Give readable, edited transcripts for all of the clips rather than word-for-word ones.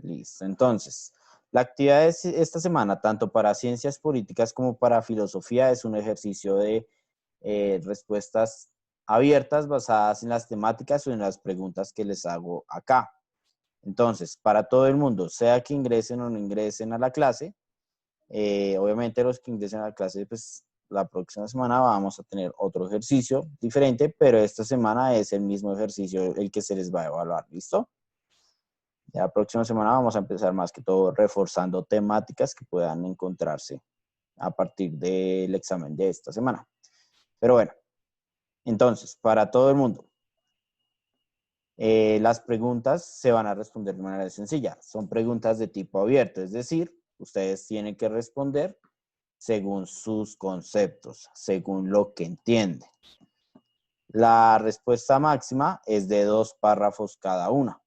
Listo. Entonces, la actividad de esta semana, tanto para ciencias políticas como para filosofía, es un ejercicio de respuestas abiertas basadas en las temáticas o en las preguntas que les hago acá. Entonces, para todo el mundo, sea que ingresen o no ingresen a la clase, obviamente los que ingresen a la clase, pues la próxima semana vamos a tener otro ejercicio diferente, pero esta semana es el mismo ejercicio el que se les va a evaluar, ¿listo? Ya la próxima semana vamos a empezar más que todo reforzando temáticas que puedan encontrarse a partir del examen de esta semana. Pero bueno, entonces, para todo el mundo, las preguntas se van a responder de manera sencilla. Son preguntas de tipo abierto, es decir, ustedes tienen que responder según sus conceptos, según lo que entienden. La respuesta máxima es de 2 párrafos cada una.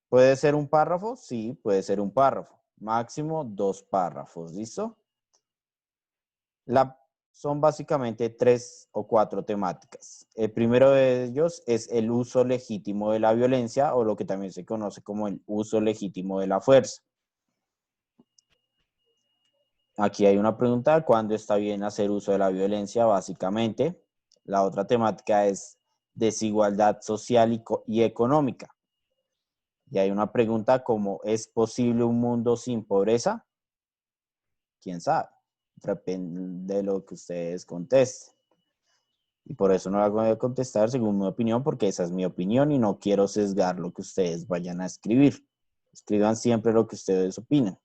¿Puede ser un párrafo? Sí, puede ser un párrafo. Máximo 2 párrafos, ¿listo? Son básicamente 3 o 4 temáticas. El primero de ellos es el uso legítimo de la violencia, o lo que también se conoce como el uso legítimo de la fuerza. Aquí hay una pregunta: ¿cuándo está bien hacer uso de la violencia? Básicamente. La otra temática es desigualdad social y económica. Y hay una pregunta como: ¿es posible un mundo sin pobreza? ¿Quién sabe? Depende de lo que ustedes contesten. Y por eso no la voy a contestar según mi opinión, porque esa es mi opinión y no quiero sesgar lo que ustedes vayan a escribir. Escriban siempre lo que ustedes opinen.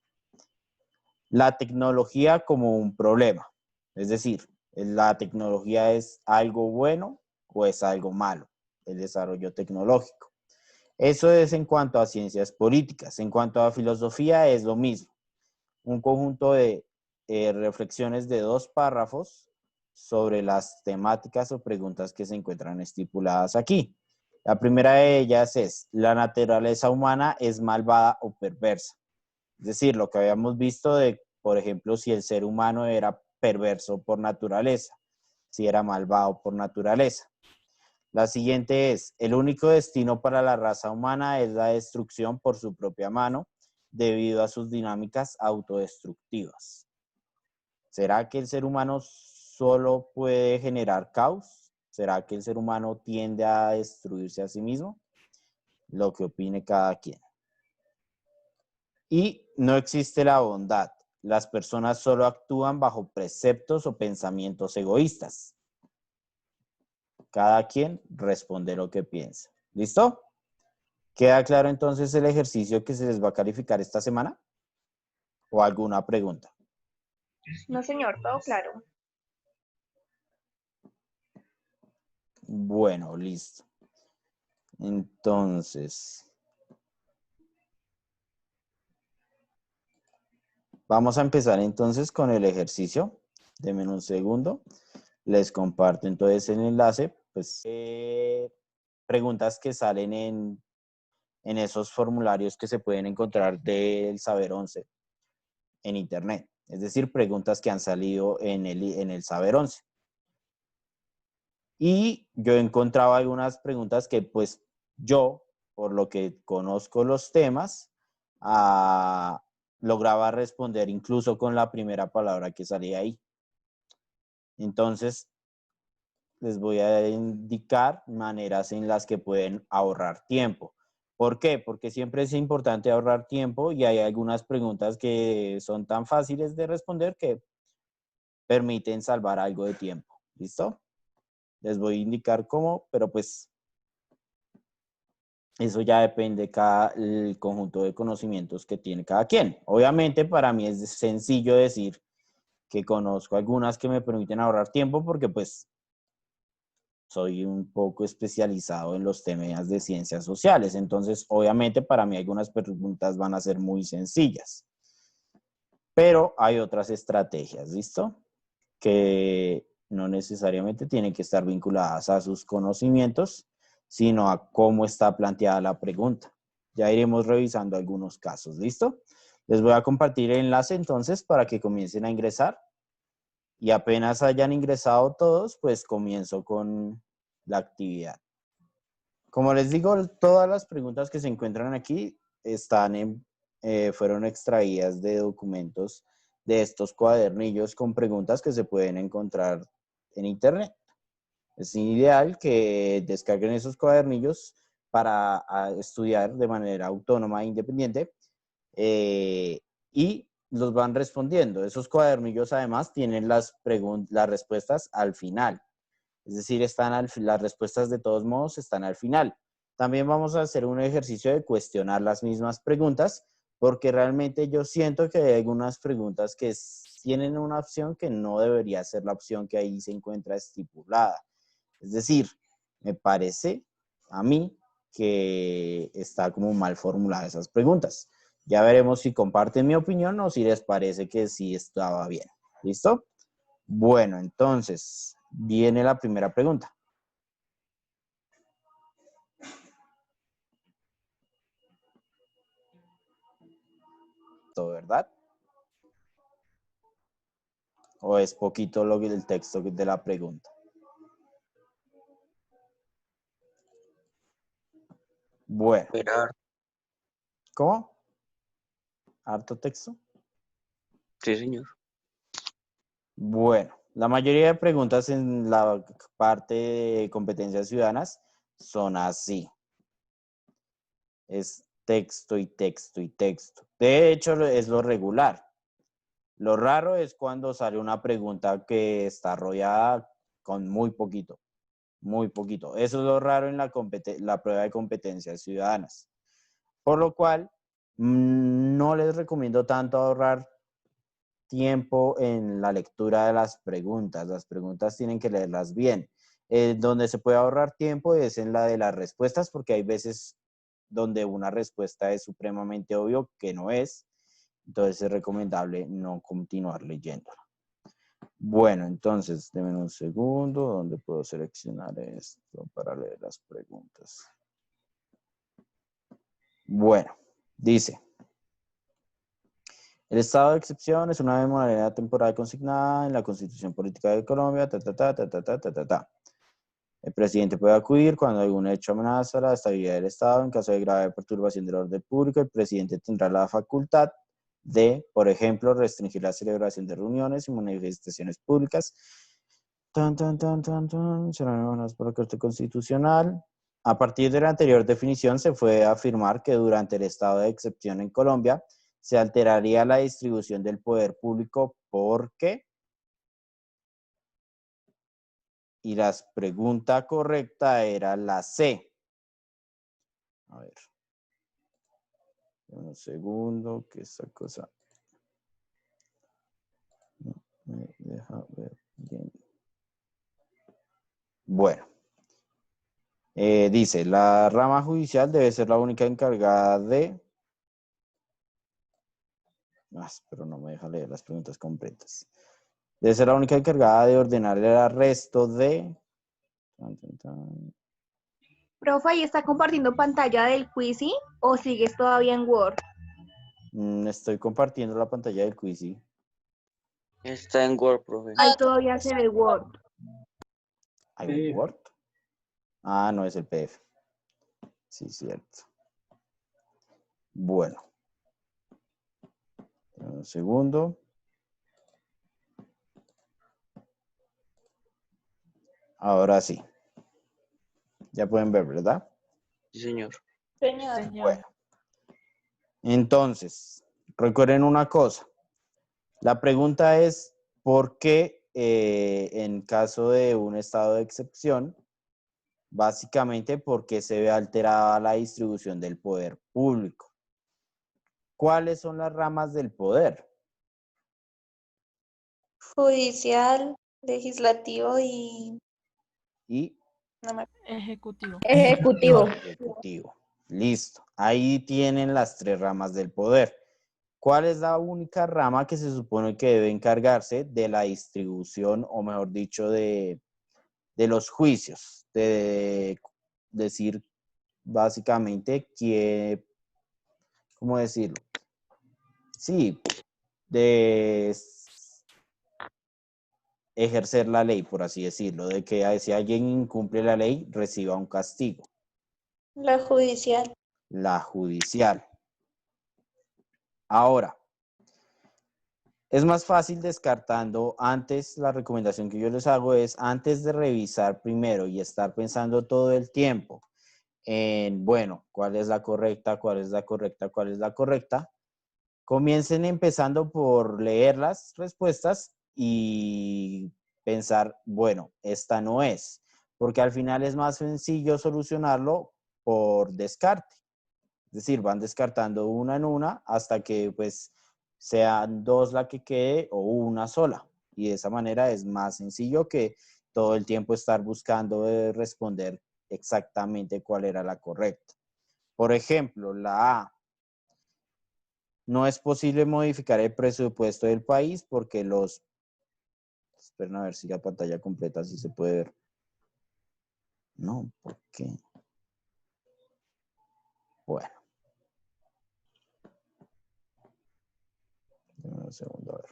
La tecnología como un problema. Es decir, ¿la tecnología es algo bueno o es algo malo? El desarrollo tecnológico. Eso es en cuanto a ciencias políticas. En cuanto a filosofía es lo mismo. Un conjunto de reflexiones de 2 párrafos sobre las temáticas o preguntas que se encuentran estipuladas aquí. La primera de ellas es: ¿la naturaleza humana es malvada o perversa? Es decir, lo que habíamos visto de, por ejemplo, si el ser humano era perverso por naturaleza, si era malvado por naturaleza. La siguiente es: el único destino para la raza humana es la destrucción por su propia mano, debido a sus dinámicas autodestructivas. ¿Será que el ser humano solo puede generar caos? ¿Será que el ser humano tiende a destruirse a sí mismo? Lo que opine cada quien. Y no existe la bondad. Las personas solo actúan bajo preceptos o pensamientos egoístas. Cada quien responde lo que piensa. ¿Listo? ¿Queda claro entonces el ejercicio que se les va a calificar esta semana? ¿O alguna pregunta? No, señor, todo claro. Bueno, listo. Entonces, vamos a empezar entonces con el ejercicio. Denme un segundo. Les comparto entonces el enlace. Pues, preguntas que salen en esos formularios que se pueden encontrar del Saber 11 en internet. Es decir, preguntas que han salido en el Saber 11. Y yo encontraba algunas preguntas que pues yo, por lo que conozco los temas, lograba responder incluso con la primera palabra que salía ahí. Entonces, les voy a indicar maneras en las que pueden ahorrar tiempo. ¿Por qué? Porque siempre es importante ahorrar tiempo y hay algunas preguntas que son tan fáciles de responder que permiten salvar algo de tiempo. ¿Listo? Les voy a indicar cómo, pero pues eso ya depende el conjunto de conocimientos que tiene cada quien. Obviamente para mí es sencillo decir que conozco algunas que me permiten ahorrar tiempo porque pues soy un poco especializado en los temas de ciencias sociales. Entonces, obviamente para mí algunas preguntas van a ser muy sencillas. Pero hay otras estrategias, ¿listo? Que no necesariamente tienen que estar vinculadas a sus conocimientos, sino a cómo está planteada la pregunta. Ya iremos revisando algunos casos, ¿listo? Les voy a compartir el enlace entonces para que comiencen a ingresar y apenas hayan ingresado todos, pues comienzo con la actividad. Como les digo, todas las preguntas que se encuentran aquí fueron extraídas de documentos de estos cuadernillos con preguntas que se pueden encontrar en internet. Es ideal que descarguen esos cuadernillos para estudiar de manera autónoma e independiente y los van respondiendo. Esos cuadernillos además tienen las respuestas al final. Es decir, las respuestas de todos modos están al final. También vamos a hacer un ejercicio de cuestionar las mismas preguntas, porque realmente yo siento que hay algunas preguntas que tienen una opción que no debería ser la opción que ahí se encuentra estipulada. Es decir, me parece a mí que está como mal formulada esas preguntas. Ya veremos si comparten mi opinión o si les parece que sí estaba bien. ¿Listo? Bueno, entonces viene la primera pregunta. ¿Verdad? ¿O es poquito lo que el texto de la pregunta? Bueno. ¿Cómo? ¿Harto texto? Sí, señor. Bueno, la mayoría de preguntas en la parte de competencias ciudadanas son así. Es texto y texto y texto. De hecho, es lo regular. Lo raro es cuando sale una pregunta que está rodeada con muy poquito. Muy poquito. Eso es lo raro en la prueba de competencias ciudadanas. Por lo cual, no les recomiendo tanto ahorrar tiempo en la lectura de las preguntas. Las preguntas tienen que leerlas bien. Donde se puede ahorrar tiempo es en la de las respuestas, porque hay veces donde una respuesta es supremamente obvio que no es. Entonces es recomendable no continuar leyéndola. Bueno, entonces, denme un segundo, donde puedo seleccionar esto para leer las preguntas. Bueno, dice, el estado de excepción es una modalidad temporal consignada en la Constitución Política de Colombia, El presidente puede acudir cuando algún hecho amenaza la estabilidad del Estado. En caso de grave perturbación del orden público, el presidente tendrá la facultad de, por ejemplo, restringir la celebración de reuniones y manifestaciones públicas. Serán por la Corte Constitucional. A partir de la anterior definición, se fue a afirmar que durante el estado de excepción en Colombia se alteraría la distribución del poder público porque, y la pregunta correcta era la C. A ver. Un segundo, que esta cosa no me deja ver bien. Bueno. Dice, la rama judicial debe ser la única encargada de... pero no me deja leer las preguntas completas. Debe ser la única encargada de ordenar el arresto de... Profe, ¿y está compartiendo pantalla del Quizy o sigues todavía en Word? Estoy compartiendo la pantalla del Quizy. Está en Word, profe. Ahí todavía se ve Word. ¿Hay un Word? Ah, no, es el PDF. Sí, cierto. Bueno. Un segundo. Ahora sí. Ya pueden ver, ¿verdad? Sí, señor. Señor. Bueno. Entonces, recuerden una cosa. La pregunta es, ¿por qué en caso de un estado de excepción, básicamente porque se ve alterada la distribución del poder público? ¿Cuáles son las ramas del poder? Judicial, legislativo y Ejecutivo. Ejecutivo. Listo. Ahí tienen las tres ramas del poder. ¿Cuál es la única rama que se supone que debe encargarse de la distribución, o mejor dicho, de los juicios? De decir básicamente que, ¿cómo decirlo? Sí, de ejercer la ley, por así decirlo, de que si alguien incumple la ley, reciba un castigo. La judicial. La judicial. Ahora, es más fácil descartando antes, la recomendación que yo les hago es antes de revisar primero y estar pensando todo el tiempo en, bueno, cuál es la correcta, cuál es la correcta, cuál es la correcta. Comiencen empezando por leer las respuestas y pensar, bueno, esta no es, porque al final es más sencillo solucionarlo por descarte. Es decir, van descartando una en una hasta que pues sean dos la que quede o una sola. Y de esa manera es más sencillo que todo el tiempo estar buscando responder exactamente cuál era la correcta. Por ejemplo, la A. No es posible modificar el presupuesto del país porque los... Esperen a ver si la pantalla completa así se puede ver. No, ¿por qué? Bueno. Dame un segundo, a ver.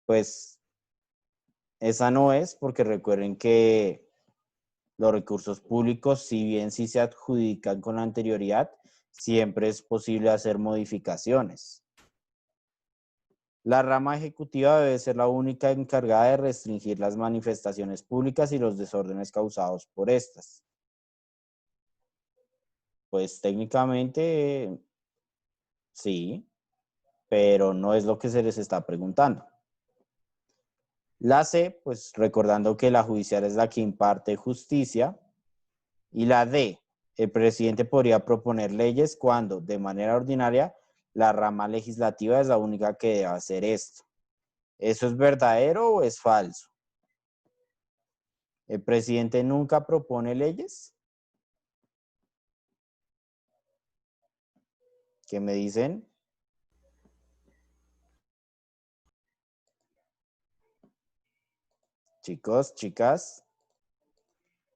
Pues esa no es porque recuerden que los recursos públicos, si bien sí se adjudican con anterioridad, siempre es posible hacer modificaciones. La rama ejecutiva debe ser la única encargada de restringir las manifestaciones públicas y los desórdenes causados por estas. Pues técnicamente sí, pero no es lo que se les está preguntando. La C, pues recordando que la judicial es la que imparte justicia. Y la D, el presidente podría proponer leyes cuando, de manera ordinaria, la rama legislativa es la única que debe hacer esto. ¿Eso es verdadero o es falso? ¿El presidente nunca propone leyes? ¿Qué me dicen? Chicos, chicas,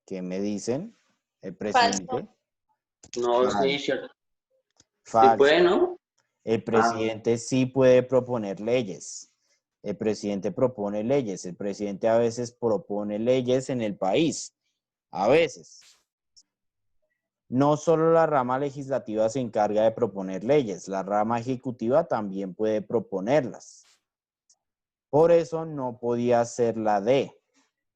¿qué me dicen? ¿El presidente? Falso. No, sí, Falso. cierto. Sí Falso. puede, ¿no? El presidente sí puede proponer leyes. El presidente propone leyes. El presidente a veces propone leyes en el país. A veces. No solo la rama legislativa se encarga de proponer leyes, la rama ejecutiva también puede proponerlas. Por eso no podía ser la D.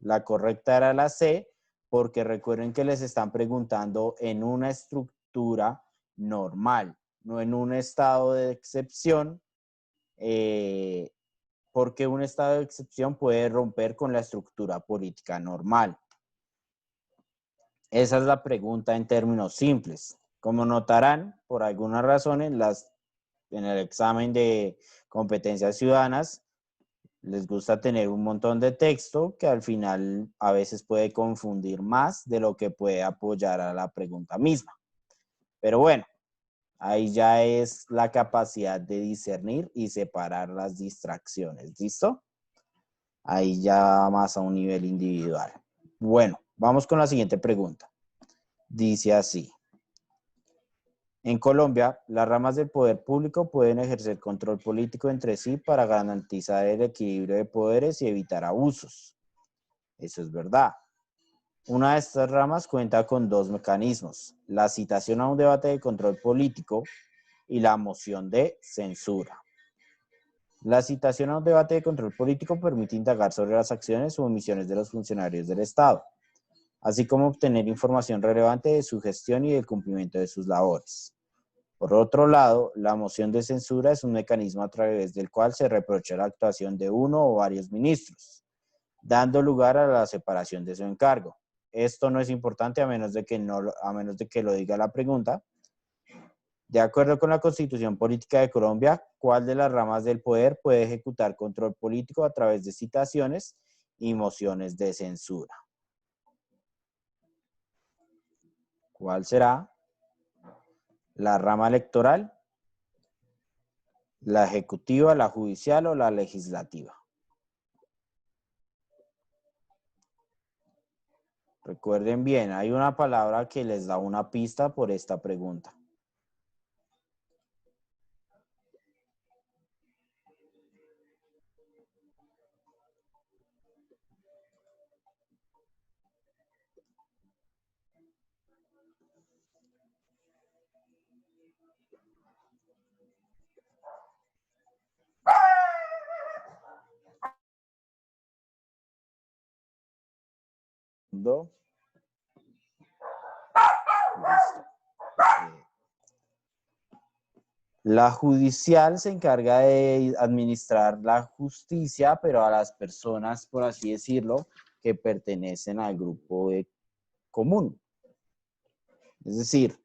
La correcta era la C, porque recuerden que les están preguntando en una estructura normal, no en un estado de excepción, porque un estado de excepción puede romper con la estructura política normal. Esa es la pregunta en términos simples. Como notarán, por algunas razones, en el examen de competencias ciudadanas, les gusta tener un montón de texto que al final a veces puede confundir más de lo que puede apoyar a la pregunta misma. Pero bueno, ahí ya es la capacidad de discernir y separar las distracciones. ¿Listo? Ahí ya más a un nivel individual. Bueno, vamos con la siguiente pregunta. Dice así. En Colombia, las ramas del poder público pueden ejercer control político entre sí para garantizar el equilibrio de poderes y evitar abusos. Eso es verdad. Una de estas ramas cuenta con dos mecanismos, la citación a un debate de control político y la moción de censura. La citación a un debate de control político permite indagar sobre las acciones o omisiones de los funcionarios del Estado, así como obtener información relevante de su gestión y del cumplimiento de sus labores. Por otro lado, la moción de censura es un mecanismo a través del cual se reprocha la actuación de uno o varios ministros, dando lugar a la separación de su encargo. Esto no es importante a menos de que lo diga la pregunta. De acuerdo con la Constitución Política de Colombia, ¿cuál de las ramas del poder puede ejecutar control político a través de citaciones y mociones de censura? ¿Cuál será? ¿La rama electoral, la ejecutiva, la judicial o la legislativa? Recuerden bien, hay una palabra que les da una pista por esta pregunta. Listo. La judicial se encarga de administrar la justicia, pero a las personas, por así decirlo, que pertenecen al grupo común. Es decir,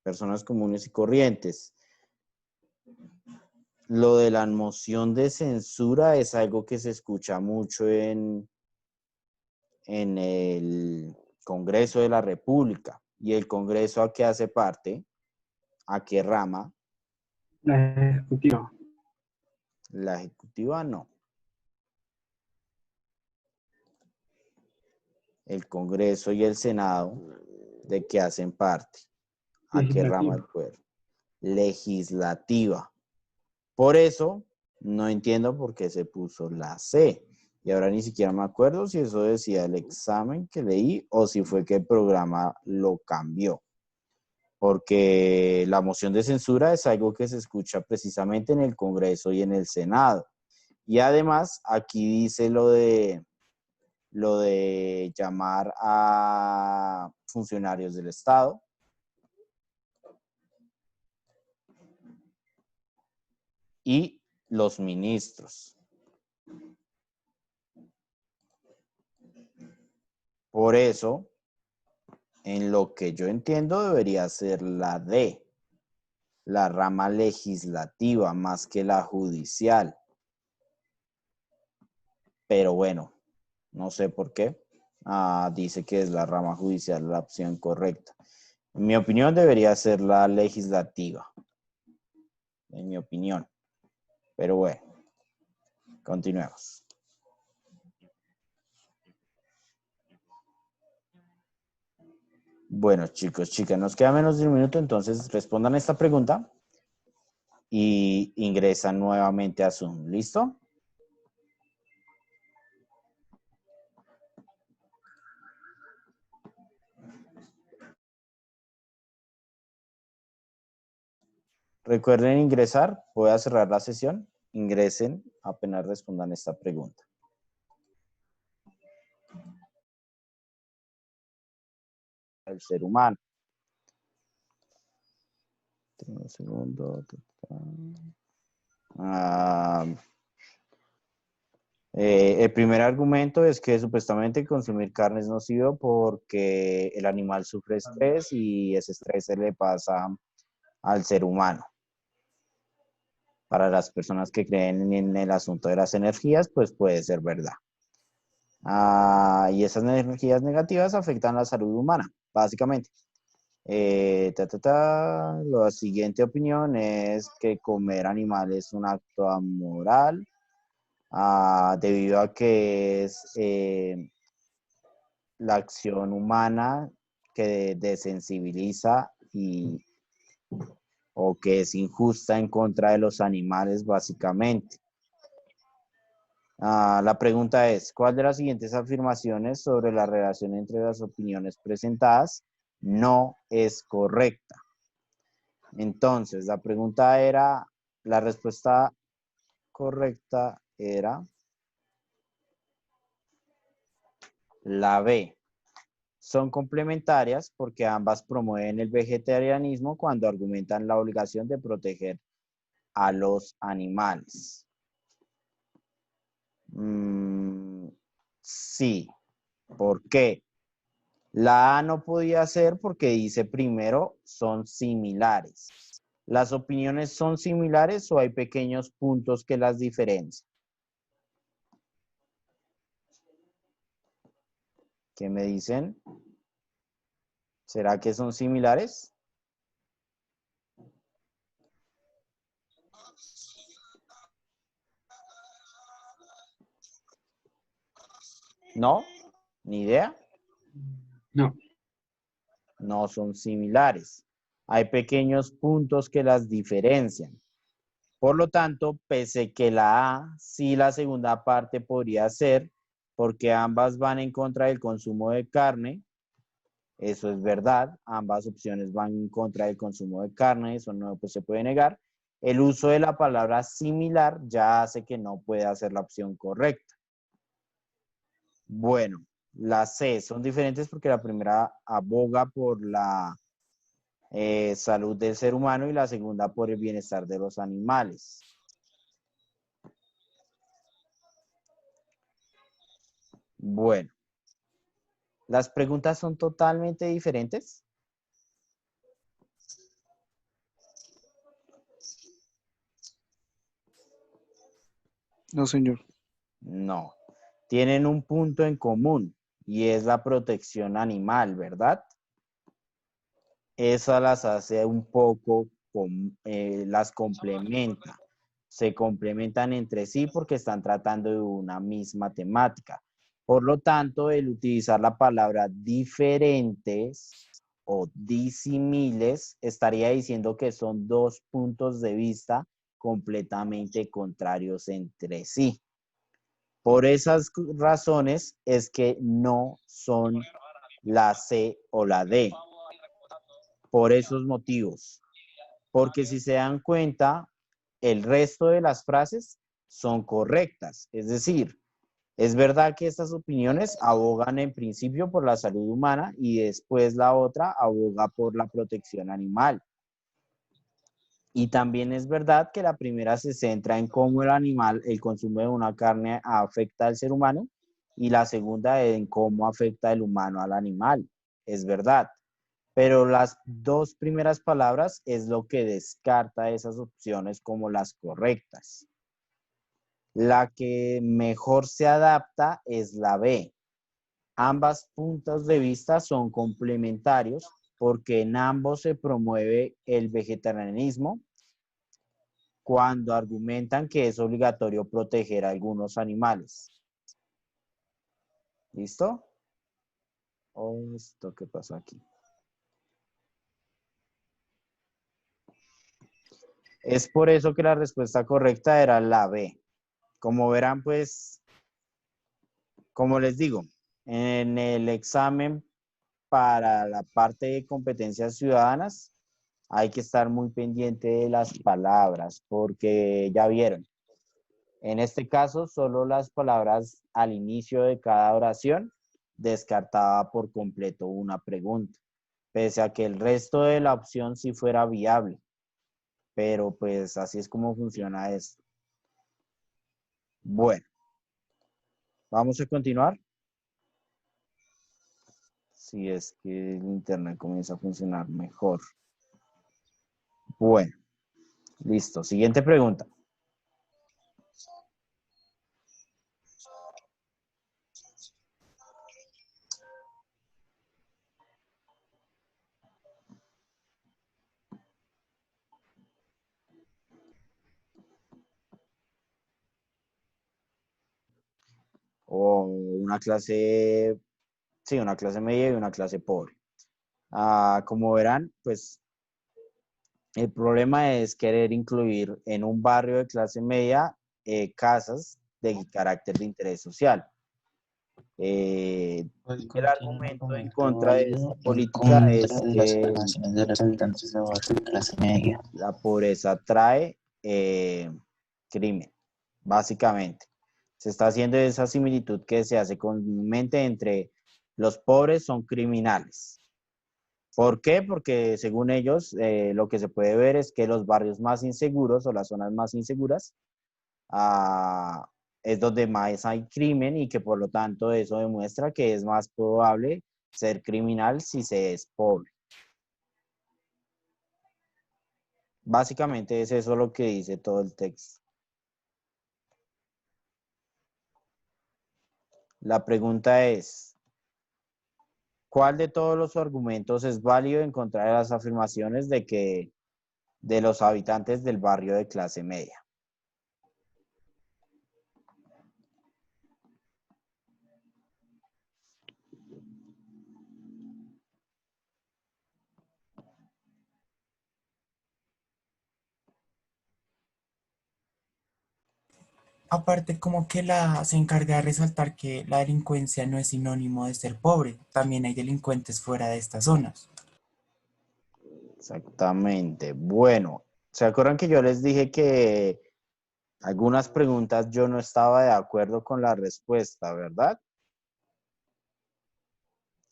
personas comunes y corrientes. Lo de la moción de censura es algo que se escucha mucho en el Congreso de la República. ¿Y el Congreso a qué hace parte? ¿A qué rama? La ejecutiva. La ejecutiva no. El Congreso y el Senado, ¿de qué hacen parte? ¿A qué rama del poder? Legislativa. Por eso, no entiendo por qué se puso la C. Y ahora ni siquiera me acuerdo si eso decía el examen que leí o si fue que el programa lo cambió. Porque la moción de censura es algo que se escucha precisamente en el Congreso y en el Senado. Y además, aquí dice lo de llamar a funcionarios del Estado. Y los ministros. Por eso, en lo que yo entiendo, debería ser la D, la rama legislativa más que la judicial. Pero bueno, no sé por qué. Dice que es la rama judicial la opción correcta. En mi opinión, debería ser la legislativa. En mi opinión. Pero bueno, continuemos. Bueno, chicos, chicas, nos queda menos de un minuto, entonces respondan esta pregunta y ingresan nuevamente a Zoom. ¿Listo? Recuerden ingresar, voy a cerrar la sesión. Ingresen apenas respondan esta pregunta. El ser humano. Un segundo. El primer argumento es que supuestamente consumir carne es nocivo porque el animal sufre estrés y ese estrés se le pasa al ser humano. Para las personas que creen en el asunto de las energías, pues puede ser verdad. Y esas energías negativas afectan la salud humana, básicamente. La siguiente opinión es que comer animales es un acto amoral, debido a que es la acción humana que desensibiliza o que es injusta en contra de los animales, básicamente. La pregunta es, ¿cuál de las siguientes afirmaciones sobre la relación entre las opiniones presentadas no es correcta? Entonces, la respuesta correcta era la B. Son complementarias porque ambas promueven el vegetarianismo cuando argumentan la obligación de proteger a los animales. Sí. ¿Por qué? La A no podía ser porque dice primero son similares. ¿Las opiniones son similares o hay pequeños puntos que las diferencian? ¿Qué me dicen? ¿Será que son similares? ¿No? ¿Ni idea? No. No son similares. Hay pequeños puntos que las diferencian. Por lo tanto, pese que la A, sí la segunda parte podría ser, porque ambas van en contra del consumo de carne, Eso es verdad. Ambas opciones van en contra del consumo de carne. Eso no pues, se puede negar. El uso de la palabra similar ya hace que no pueda ser la opción correcta. Bueno, las C son diferentes porque la primera aboga por la salud del ser humano y la segunda por el bienestar de los animales. Bueno, las preguntas son totalmente diferentes. No, señor. No, tienen un punto en común y es la protección animal, ¿verdad? Esa las hace un poco, las complementa. Se complementan entre sí porque están tratando de una misma temática. Por lo tanto, el utilizar la palabra diferentes o disímiles estaría diciendo que son dos puntos de vista completamente contrarios entre sí. Por esas razones es que no son la C o la D. Por esos motivos. Porque si se dan cuenta, el resto de las frases son correctas. Es decir, es verdad que estas opiniones abogan en principio por la salud humana y después la otra aboga por la protección animal. Y también es verdad que la primera se centra en cómo el consumo de una carne afecta al ser humano y la segunda en cómo afecta el humano al animal. Es verdad. Pero las dos primeras palabras es lo que descarta esas opciones como las correctas. La que mejor se adapta es la B. Ambas puntos de vista son complementarios porque en ambos se promueve el vegetarianismo cuando argumentan que es obligatorio proteger a algunos animales. ¿Listo? Oh, ¿esto qué pasó aquí? Es por eso que la respuesta correcta era la B. Como verán, pues, como les digo, en el examen para la parte de competencias ciudadanas hay que estar muy pendiente de las palabras porque ya vieron, en este caso solo las palabras al inicio de cada oración descartaba por completo una pregunta, pese a que el resto de la opción sí fuera viable, pero pues así es como funciona esto. Bueno, vamos a continuar. Si es que el internet comienza a funcionar mejor. Bueno, listo. Siguiente pregunta. O una clase, sí, una clase media y una clase pobre. Como verán, pues el problema es querer incluir en un barrio de clase media casas de carácter de interés social. El argumento en contra de esta política es que de los habitantes de barrio de clase media. la pobreza trae crimen, básicamente. Se está haciendo esa similitud que se hace comúnmente entre los pobres son criminales. ¿Por qué? Porque según ellos, lo que se puede ver es que los barrios más inseguros o las zonas más inseguras es donde más hay crimen y que por lo tanto eso demuestra que es más probable ser criminal si se es pobre. Básicamente es eso lo que dice todo el texto. La pregunta es, ¿cuál de todos los argumentos es válido en contra de las afirmaciones de los habitantes del barrio de clase media? aparte como que se encarga de resaltar que la delincuencia no es sinónimo de ser pobre, también hay delincuentes fuera de estas zonas. Exactamente. Bueno, ¿se acuerdan que yo les dije que algunas preguntas yo no estaba de acuerdo con la respuesta, ¿verdad?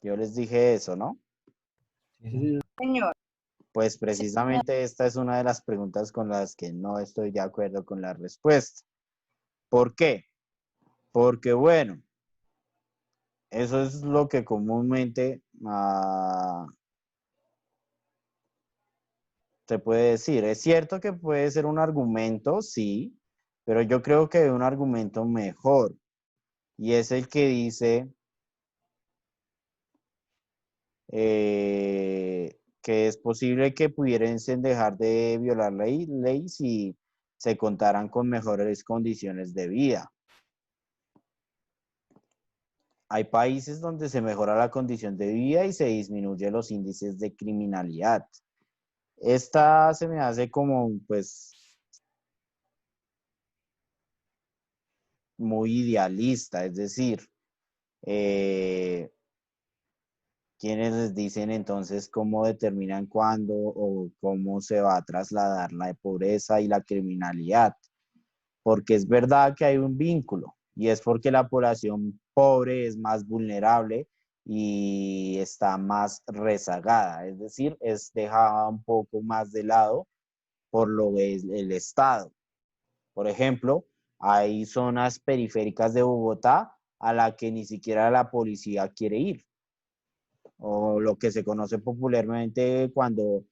Yo les dije eso, ¿no? Sí, señor. Señor. Pues precisamente esta es una de las preguntas con las que no estoy de acuerdo con la respuesta. ¿Por qué? Porque, bueno, eso es lo que comúnmente se puede decir. Es cierto que puede ser un argumento, sí, pero yo creo que hay un argumento mejor y es el que dice que es posible que pudiesen dejar de violar la ley si se contaran con mejores condiciones de vida. Hay países donde se mejora la condición de vida y se disminuye los índices de criminalidad. Esta se me hace como, pues, muy idealista, es decir, quienes les dicen entonces cómo determinan cuándo o cómo se va a trasladar la pobreza y la criminalidad, porque es verdad que hay un vínculo y es porque la población pobre es más vulnerable y está más rezagada, es decir, es dejada un poco más de lado por lo que es el Estado. Por ejemplo, hay zonas periféricas de Bogotá a la que ni siquiera la policía quiere ir, o lo que se conoce popularmente cuando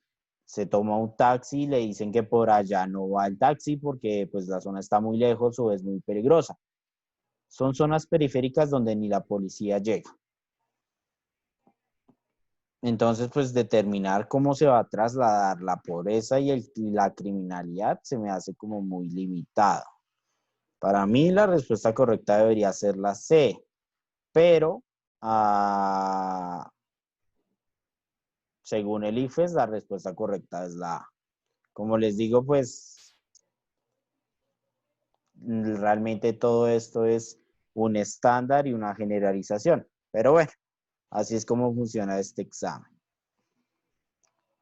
se toma un taxi y le dicen que por allá no va el taxi porque pues la zona está muy lejos o es muy peligrosa. Son zonas periféricas donde ni la policía llega. Entonces, pues determinar cómo se va a trasladar la pobreza y la criminalidad se me hace como muy limitado. Para mí la respuesta correcta debería ser la C, pero según el IFES la respuesta correcta es la A. Como les digo, pues realmente todo esto es un estándar y una generalización. Pero bueno, así es como funciona este examen.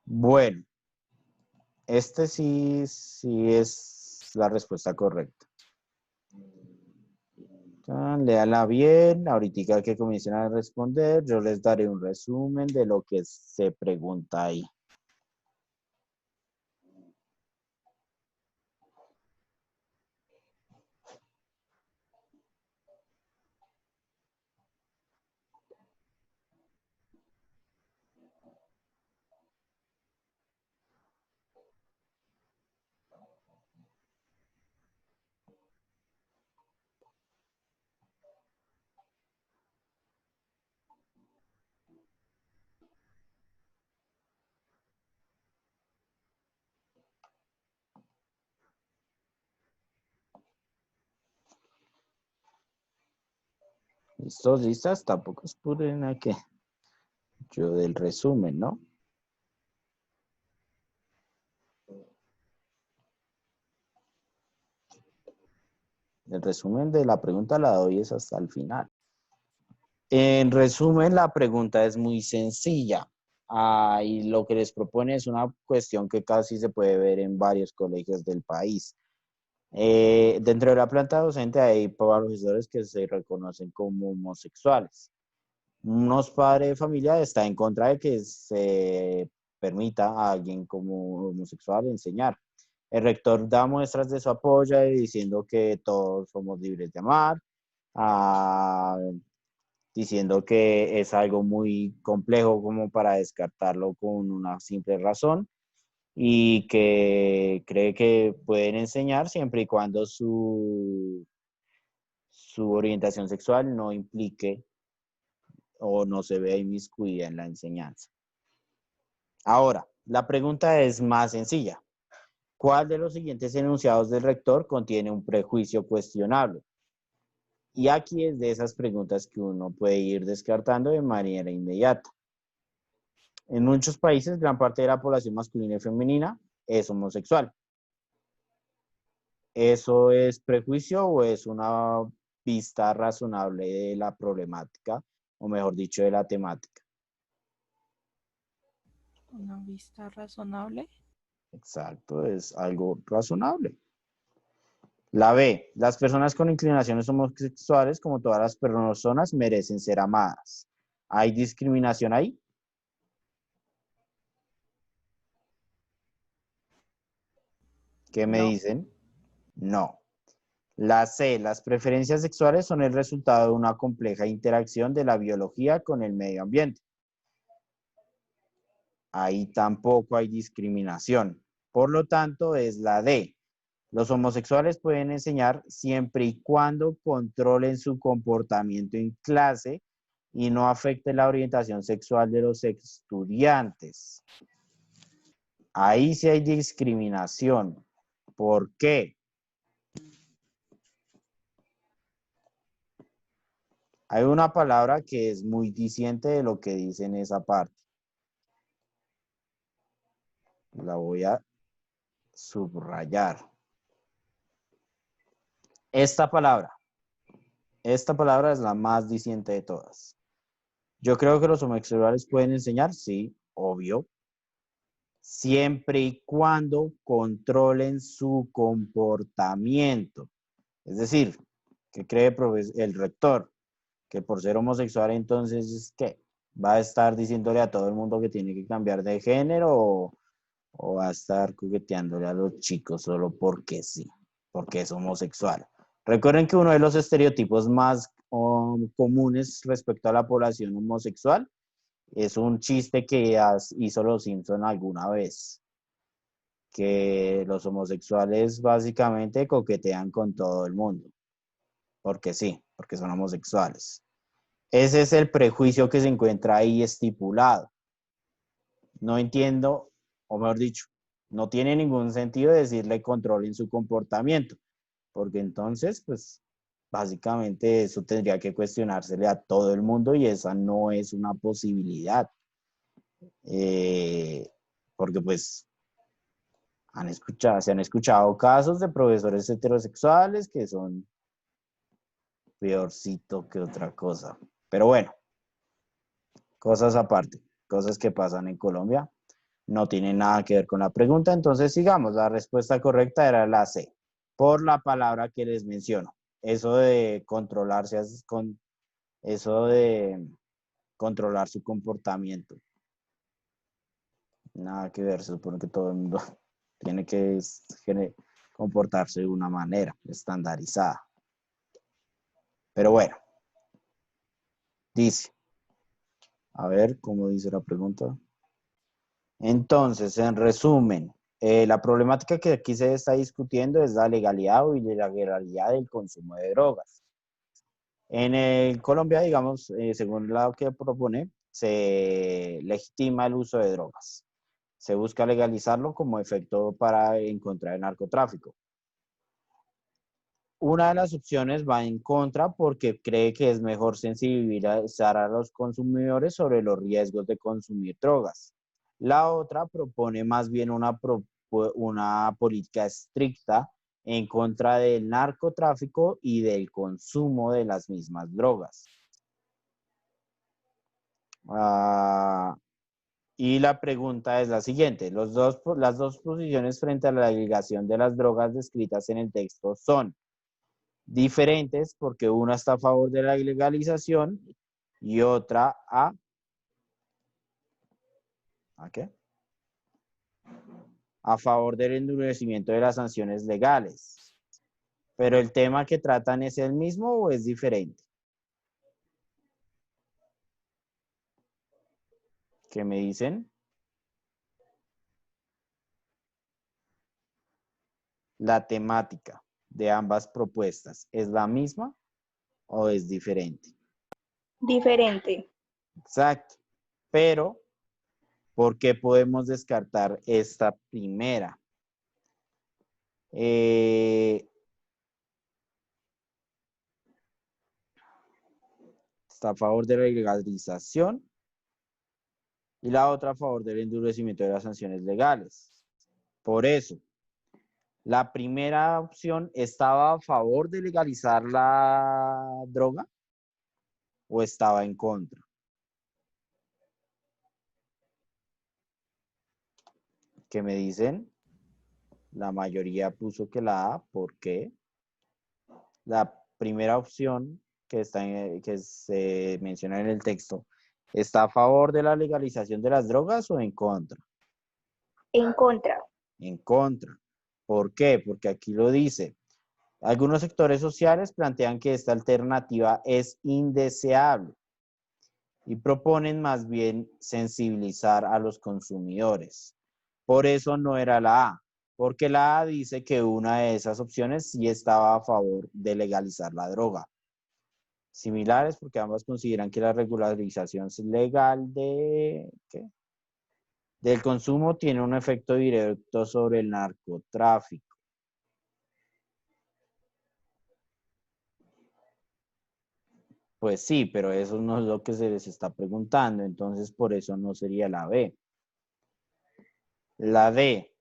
Bueno, este sí es la respuesta correcta. Léala bien, ahorita que comiencen a responder, yo les daré un resumen de lo que se pregunta ahí. ¿Listos, listas? Tampoco es puro en la que yo del resumen, ¿no? El resumen de la pregunta la doy es hasta el final. En resumen, la pregunta es muy sencilla. Y lo que les propone es una cuestión que casi se puede ver en varios colegios del país. Dentro de la planta docente hay profesores que se reconocen como homosexuales. Unos padres de familia están en contra de que se permita a alguien como homosexual enseñar. El rector da muestras de su apoyo diciendo que todos somos libres de amar, ah, diciendo que es algo muy complejo como para descartarlo con una simple razón y que cree que pueden enseñar siempre y cuando su orientación sexual no implique o no se vea inmiscuida en la enseñanza. Ahora, la pregunta es más sencilla. ¿Cuál de los siguientes enunciados del rector contiene un prejuicio cuestionable? Y aquí es de esas preguntas que uno puede ir descartando de manera inmediata. En muchos países, gran parte de la población masculina y femenina es homosexual. ¿Eso es prejuicio o es una vista razonable de la problemática, o mejor dicho, de la temática? Una vista razonable. Exacto, es algo razonable. La B, las personas con inclinaciones homosexuales, como todas las personas, merecen ser amadas. ¿Hay discriminación ahí? ¿Qué me No. dicen? No. La C, las preferencias sexuales son el resultado de una compleja interacción de la biología con el medio ambiente. Ahí tampoco hay discriminación. Por lo tanto, es la D. Los homosexuales pueden enseñar siempre y cuando controlen su comportamiento en clase y no afecte la orientación sexual de los estudiantes. Ahí sí hay discriminación. ¿Por qué? Hay una palabra que es muy diciente de lo que dice en esa parte. La voy a subrayar. Esta palabra es la más diciente de todas. Yo creo que los homosexuales pueden enseñar, sí, obvio, siempre y cuando controlen su comportamiento. Es decir, que cree el rector que por ser homosexual entonces, ¿qué? ¿Va a estar diciéndole a todo el mundo que tiene que cambiar de género o va a estar coqueteándole a los chicos solo porque sí, porque es homosexual? Recuerden que uno de los estereotipos más comunes respecto a la población homosexual es un chiste que hizo los Simpson alguna vez, que los homosexuales básicamente coquetean con todo el mundo, porque sí, porque son homosexuales. Ese es el prejuicio que se encuentra ahí estipulado. No entiendo, o mejor dicho, no tiene ningún sentido decirle controlen su comportamiento, porque entonces, pues, básicamente eso tendría que cuestionársele a todo el mundo y esa no es una posibilidad. Porque, pues, se han escuchado casos de profesores heterosexuales que son peorcito que otra cosa. Pero bueno, cosas aparte, cosas que pasan en Colombia. No tiene nada que ver con la pregunta, entonces sigamos. La respuesta correcta era la C, por la palabra que les menciono. Eso de controlarse, eso de controlar su comportamiento. Nada que ver, se supone que todo el mundo tiene que comportarse de una manera estandarizada. Pero bueno, dice, a ver cómo dice la pregunta. Entonces, en resumen, la problemática que aquí se está discutiendo es la legalidad o ilegalidad del consumo de drogas. En Colombia, digamos, según lo que propone, se legitima el uso de drogas. Se busca legalizarlo como efecto para encontrar el narcotráfico. Una de las opciones va en contra porque cree que es mejor sensibilizar a los consumidores sobre los riesgos de consumir drogas. La otra propone más bien una política estricta en contra del narcotráfico y del consumo de las mismas drogas. Y la pregunta es la siguiente. Las dos posiciones frente a la legalización de las drogas descritas en el texto son diferentes porque una está a favor de la ilegalización y otra ¿a qué? A favor del endurecimiento de las sanciones legales. Pero el tema que tratan es el mismo o es diferente. ¿Qué me dicen? La temática de ambas propuestas, ¿es la misma o es diferente? Diferente. Exacto. Pero, ¿por qué podemos descartar esta primera? Está a favor de la legalización y la otra a favor del endurecimiento de las sanciones legales. Por eso, La primera opción estaba a favor de legalizar la droga o estaba en contra. ¿Qué me dicen? La mayoría puso que la A. ¿Por qué? La primera opción que se menciona en el texto, ¿está a favor de la legalización de las drogas o en contra? En contra. En contra. ¿Por qué? Porque aquí lo dice. Algunos sectores sociales plantean que esta alternativa es indeseable y proponen más bien sensibilizar a los consumidores. Por eso no era la A, porque la A dice que una de esas opciones sí estaba a favor de legalizar la droga. Similares porque ambas consideran que la regularización legal del consumo tiene un efecto directo sobre el narcotráfico. Pues sí, pero eso no es lo que se les está preguntando, entonces por eso no sería la B. La D,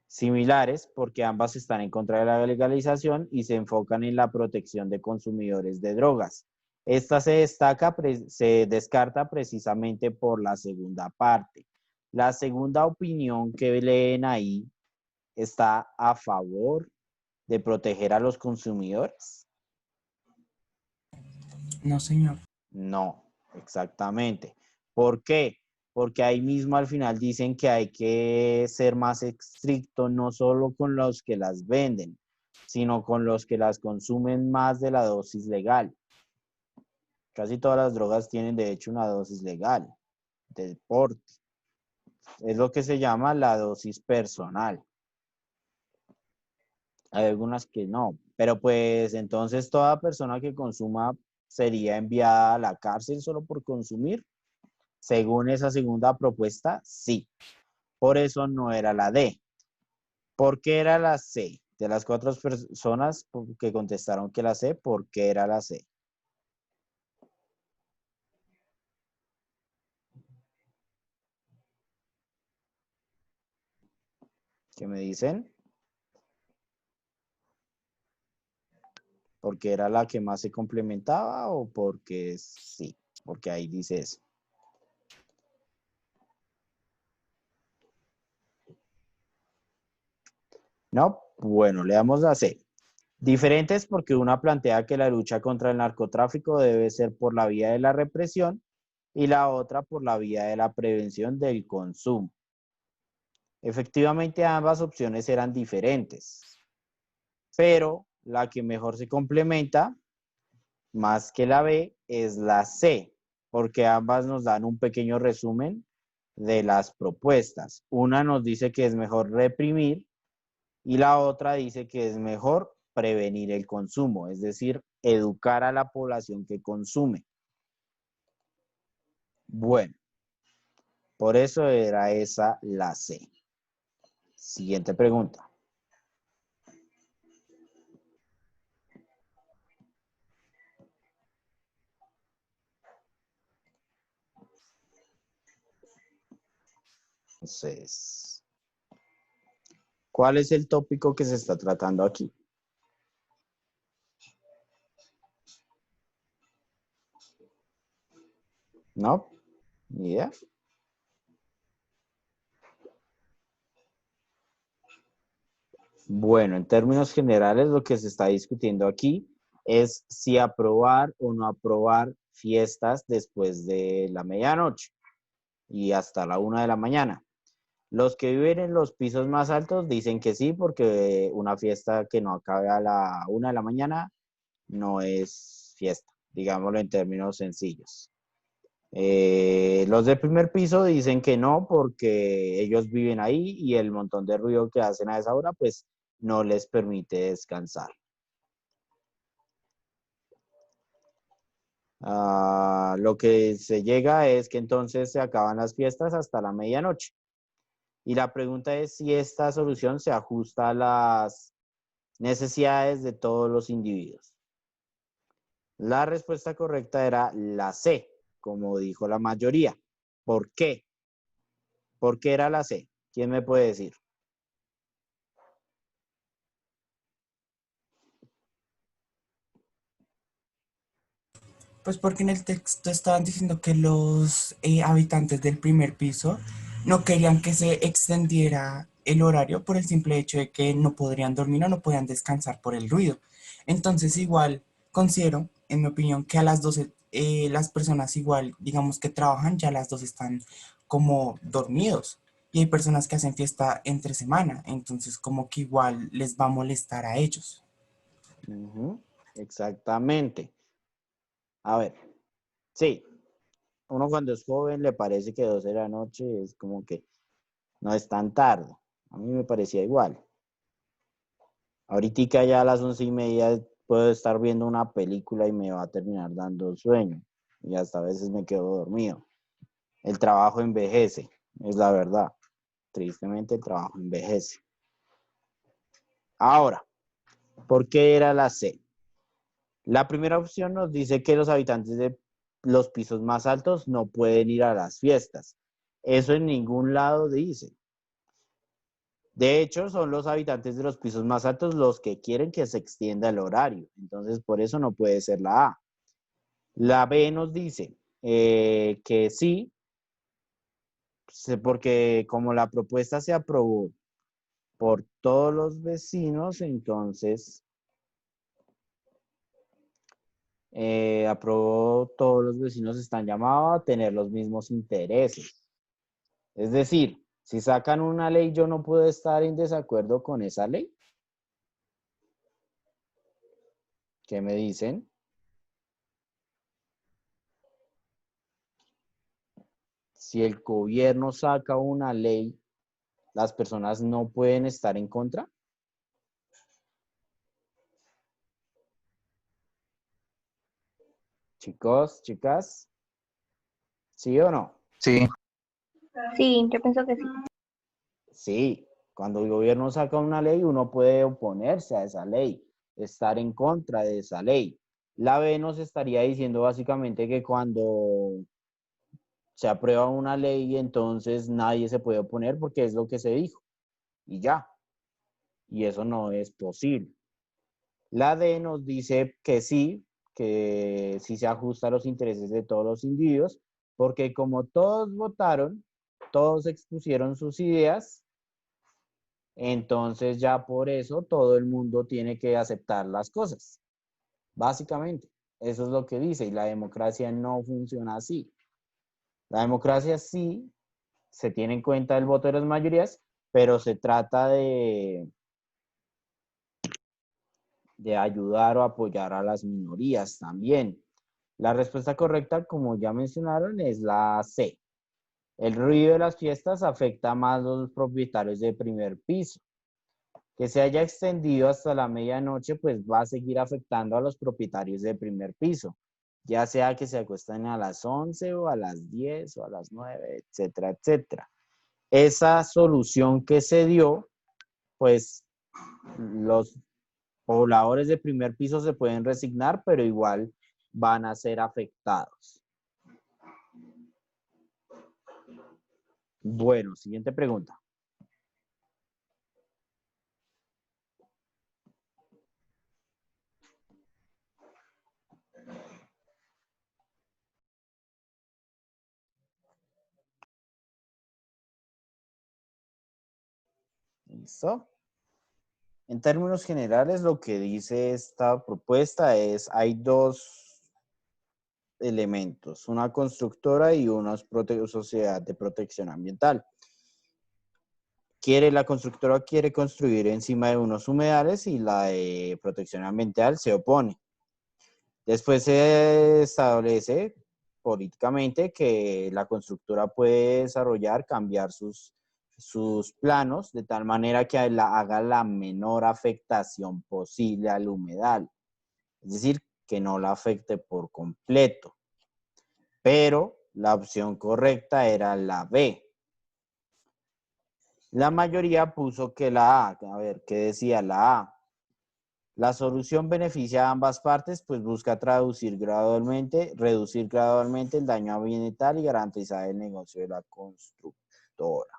similares porque ambas están en contra de la legalización y se enfocan en la protección de consumidores de drogas. Esta se descarta precisamente por la segunda parte. La segunda opinión que leen ahí está a favor de proteger a los consumidores. No, señor. No, exactamente. ¿Por qué? Porque ahí mismo al final dicen que hay que ser más estricto, no solo con los que las venden, sino con los que las consumen más de la dosis legal. Casi todas las drogas tienen de hecho una dosis legal de porte. Es lo que se llama la dosis personal. Hay algunas que no, pero pues entonces toda persona que consuma sería enviada a la cárcel solo por consumir. Según esa segunda propuesta, sí. Por eso no era la D. ¿Por qué era la C? De las 4 personas que contestaron que la C, ¿por qué era la C? ¿Qué me dicen? ¿Porque era la que más se complementaba o porque sí? Porque ahí dice eso. No, bueno, le damos la C. Diferentes porque una plantea que la lucha contra el narcotráfico debe ser por la vía de la represión y la otra por la vía de la prevención del consumo. Efectivamente, ambas opciones eran diferentes, pero la que mejor se complementa, más que la B, es la C, porque ambas nos dan un pequeño resumen de las propuestas. Una nos dice que es mejor reprimir y la otra dice que es mejor prevenir el consumo, es decir, educar a la población que consume. Bueno, por eso era esa la C. Siguiente pregunta. Entonces, ¿cuál es el tópico que se está tratando aquí? ¿No? ¿Ni idea? Bueno, en términos generales, lo que se está discutiendo aquí es si aprobar o no aprobar fiestas después de la medianoche y hasta la 1 de la mañana. Los que viven en los pisos más altos dicen que sí, porque una fiesta que no acabe a la 1 de la mañana no es fiesta, digámoslo en términos sencillos. Los del primer piso dicen que no, porque ellos viven ahí y el montón de ruido que hacen a esa hora, pues no les permite descansar. Lo que se llega es que entonces se acaban las fiestas hasta la medianoche. Y la pregunta es si esta solución se ajusta a las necesidades de todos los individuos. La respuesta correcta era la C, como dijo la mayoría. ¿Por qué? ¿Por qué era la C? ¿Quién me puede decir? Pues porque en el texto estaban diciendo que los habitantes del primer piso no querían que se extendiera el horario por el simple hecho de que no podrían dormir o no podían descansar por el ruido. Entonces igual considero, en mi opinión, que a las 12 las personas igual, digamos que trabajan, ya a las 12 están como dormidos. Y hay personas que hacen fiesta entre semana, entonces como que igual les va a molestar a ellos. Ujú, exactamente. A ver, sí, uno cuando es joven le parece que 12 de la noche es como que no es tan tarde. A mí me parecía igual. Ahorita ya a las 11:30 puedo estar viendo una película y me va a terminar dando sueño. Y hasta a veces me quedo dormido. El trabajo envejece, es la verdad. Tristemente el trabajo envejece. Ahora, ¿por qué era la C? La primera opción nos dice que los habitantes de los pisos más altos no pueden ir a las fiestas. Eso en ningún lado dice. De hecho, son los habitantes de los pisos más altos los que quieren que se extienda el horario. Entonces, por eso no puede ser la A. La B nos dice que sí, porque como la propuesta se aprobó por todos los vecinos, entonces aprobó todos los vecinos están llamados a tener los mismos intereses. Es decir, si sacan una ley, yo no puedo estar en desacuerdo con esa ley. ¿Qué me dicen? Si el gobierno saca una ley, las personas no pueden estar en contra. Chicos, chicas, ¿sí o no? Sí, Sí, yo pienso que sí. Sí, cuando el gobierno saca una ley, uno puede oponerse a esa ley, estar en contra de esa ley. La B nos estaría diciendo básicamente que cuando se aprueba una ley, entonces nadie se puede oponer porque es lo que se dijo y ya. Y eso no es posible. La D nos dice que sí se ajusta a los intereses de todos los individuos, porque como todos votaron, todos expusieron sus ideas, entonces ya por eso todo el mundo tiene que aceptar las cosas. Básicamente, eso es lo que dice y la democracia no funciona así. La democracia sí se tiene en cuenta el voto de las mayorías, pero se trata de ayudar o apoyar a las minorías también. La respuesta correcta, como ya mencionaron, es la C. El ruido de las fiestas afecta más a los propietarios de primer piso. Que se haya extendido hasta la medianoche, pues va a seguir afectando a los propietarios de primer piso, ya sea que se acuesten a las 11 o a las 10 o a las 9, etcétera, etcétera. Esa solución que se dio, pues los pobladores de primer piso se pueden resignar, pero igual van a ser afectados. Bueno, siguiente pregunta. ¿Listo? En términos generales, lo que dice esta propuesta es, hay dos elementos, una constructora y una sociedad de protección ambiental. La constructora quiere construir encima de unos humedales y la de protección ambiental se opone. Después se establece políticamente que la constructora puede desarrollar, cambiar sus planos de tal manera que haga la menor afectación posible al humedal. Es decir, que no la afecte por completo. Pero la opción correcta era la B. La mayoría puso que la A. A ver, ¿qué decía la A? La solución beneficia a ambas partes, pues busca reducir gradualmente el daño ambiental y garantizar el negocio de la constructora.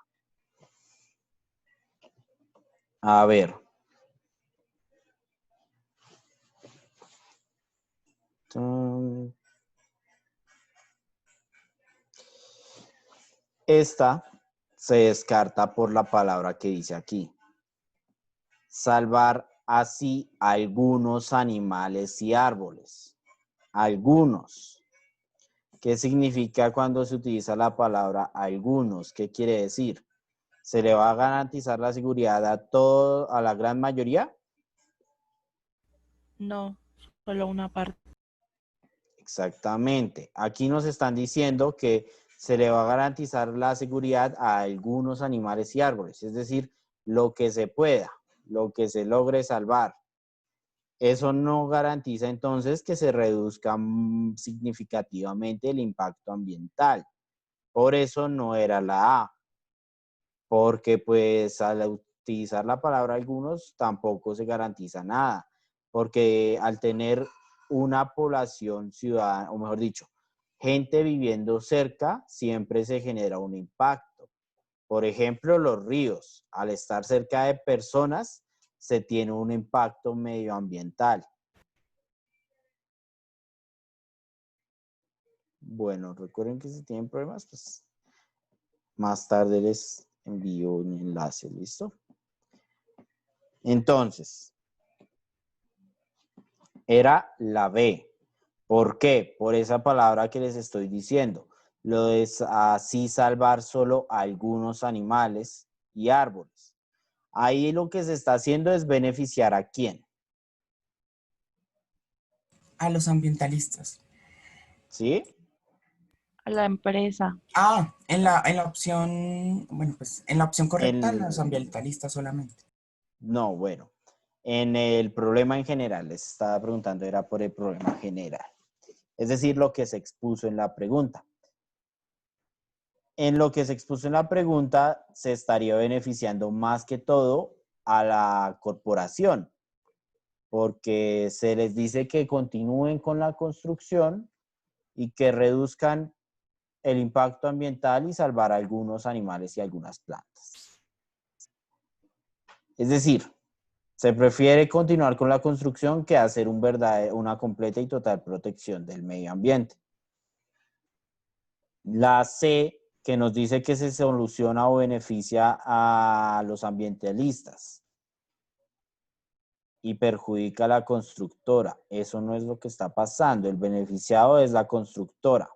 A ver. Esta se descarta por la palabra que dice aquí. Salvar así algunos animales y árboles. Algunos. ¿Qué significa cuando se utiliza la palabra algunos? ¿Qué quiere decir? ¿Se le va a garantizar la seguridad a la gran mayoría? No, solo una parte. Exactamente. Aquí nos están diciendo que se le va a garantizar la seguridad a algunos animales y árboles, es decir, lo que se pueda, lo que se logre salvar. Eso no garantiza entonces que se reduzca significativamente el impacto ambiental. Por eso no era la A, porque pues al utilizar la palabra algunos tampoco se garantiza nada, porque al tener una población ciudadana, o mejor dicho, gente viviendo cerca, siempre se genera un impacto. Por ejemplo, los ríos, al estar cerca de personas, se tiene un impacto medioambiental. Bueno, recuerden que si tienen problemas, pues más tarde les envío un enlace, ¿listo? Entonces, era la B. ¿Por qué? Por esa palabra que les estoy diciendo. Lo es así salvar solo algunos animales y árboles. Ahí lo que se está haciendo es beneficiar ¿a quién? A los ambientalistas. ¿Sí? A la empresa. Ah, en la opción, bueno, pues en la opción correcta, los El, ambientalistas solamente. no, bueno. En el problema en general, les estaba preguntando, era por el problema general. Es decir, lo que se expuso en la pregunta. En lo que se expuso en la pregunta, se estaría beneficiando más que todo a la corporación, porque se les dice que continúen con la construcción y que reduzcan el impacto ambiental y salvar a algunos animales y algunas plantas. Es decir, se prefiere continuar con la construcción que hacer una completa y total protección del medio ambiente. La C, que nos dice que se soluciona o beneficia a los ambientalistas y perjudica a la constructora. Eso no es lo que está pasando. El beneficiado es la constructora.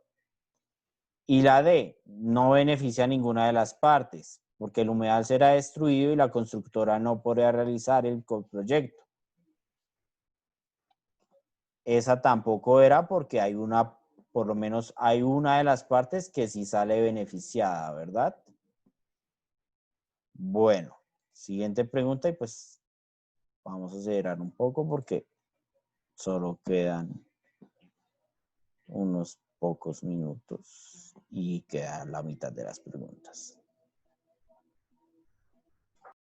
Y la D, no beneficia a ninguna de las partes, porque el humedal será destruido y la constructora no podrá realizar el proyecto. Esa tampoco era porque hay por lo menos hay una de las partes que sí sale beneficiada, ¿verdad? Bueno, siguiente pregunta y pues vamos a acelerar un poco porque solo quedan unos pocos minutos y queda la mitad de las preguntas.